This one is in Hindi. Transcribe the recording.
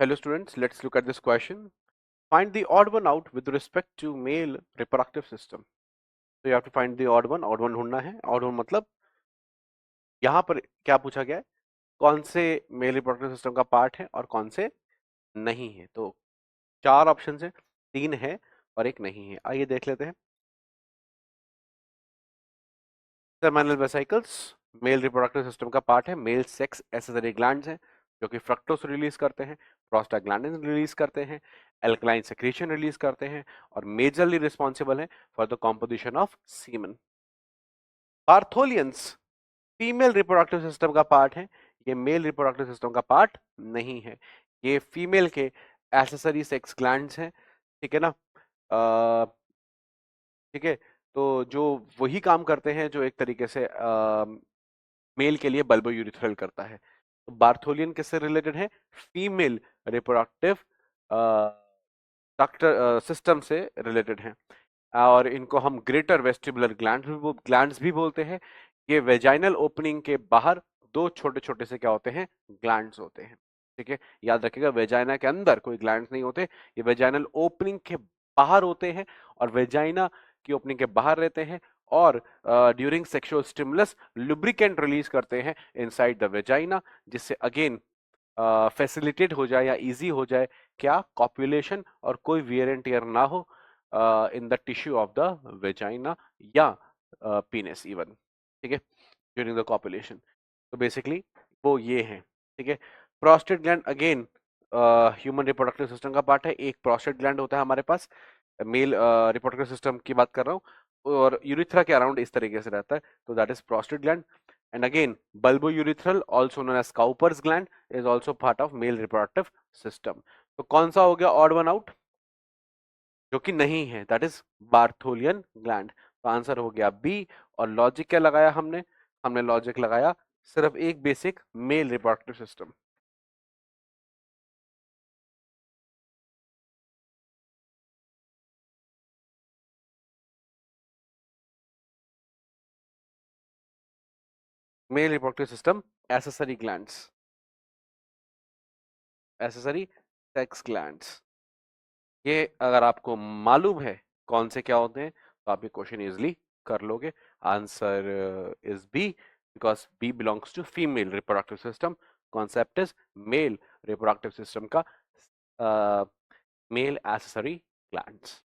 Hello students, let's look at this question. Find the odd one out with respect to male reproductive system. So you have to find the odd one ढूंढना है. Odd one मतलब यहाँ पर क्या पूछा गया है, कौन से मेल रिप्रोडक्टिव सिस्टम का पार्ट है और कौन से नहीं है. तो चार ऑप्शन है, तीन है और एक नहीं है. आइए देख लेते हैं. Seminal vesicles mail reproductive system का पार्ट है. मेल सेक्स एसेसरी ग्लैंड्स हैं जो कि फ्रक्टोस रिलीज करते हैं, प्रोस्टाग्लैंडिन रिलीज करते हैं, एल्कलाइन सेक्रेशन रिलीज करते हैं और मेजरली रिस्पॉन्सिबल हैं for the composition of semen. Bartholin's female reproductive system का पार्ट है, ये मेल रिप्रोडक्टिव सिस्टम का पार्ट नहीं है. ये फीमेल के एसेसरी सेक्स ग्लैंड्स हैं. ठीक है ना. ठीक है. तो जो वही काम करते हैं जो एक तरीके से मेल के लिए बल्बो यूरिथ्रल करता है. तो बार्थोलियन किससे रिलेटेड है? फीमेल रिप्रोडक्टिव सिस्टम से रिलेटेड है और इनको हम ग्रेटर वेस्टिबुलर ग्लैंड्स भी बोलते हैं. ये वेजाइनल ओपनिंग के बाहर दो छोटे छोटे से क्या होते हैं? ग्लैंड्स होते हैं. ठीक है, याद रखिएगा वेजाइना के अंदर कोई ग्लैंड्स नहीं होते, ये वेजाइनल ओपनिंग के बाहर होते हैं और वेजाइना की ओपनिंग के बाहर रहते हैं और during sexual stimulus lubricant release करते हैं इनसाइड द वेजाइना, जिससे अगेन फैसिलिटेट हो जाए या इजी हो जाए क्या? कॉपुलेशन और कोई वियर एंड टियर ना हो in the tissue of the vagina या पीनस इवन. ठीक है, ड्यूरिंग द कॉपुलेशन. तो बेसिकली वो ये हैं. ठीक है. Prostate gland again human reproductive system का पार्ट है. एक प्रोस्टेट ग्लैंड होता है हमारे पास, मेल रिप्रोडक्टिव सिस्टम की बात कर रहा हूँ, और यूरिथ्रा के अराउंड इस तरीके से रहता है. तो that is prostate gland. And again, bulbourethral, also known as Cowper's gland, is also part of male reproductive system. तो कौन सा हो गया odd one out? जो कि नहीं है, that is Bartholian gland. तो आंसर हो गया बी. और लॉजिक क्या लगाया हमने? हमने लॉजिक लगाया सिर्फ एक basic mail reproductive system. Mail reproductive system, accessory glands, accessory sex glands. ये अगर आपको मालूम है कौन से क्या होते हैं तो आप ये क्वेश्चन इजिली कर लोगे. Answer is B, because B belongs to female reproductive system. Concept is male reproductive system का मेल एसेसरी ग्लैंड्स.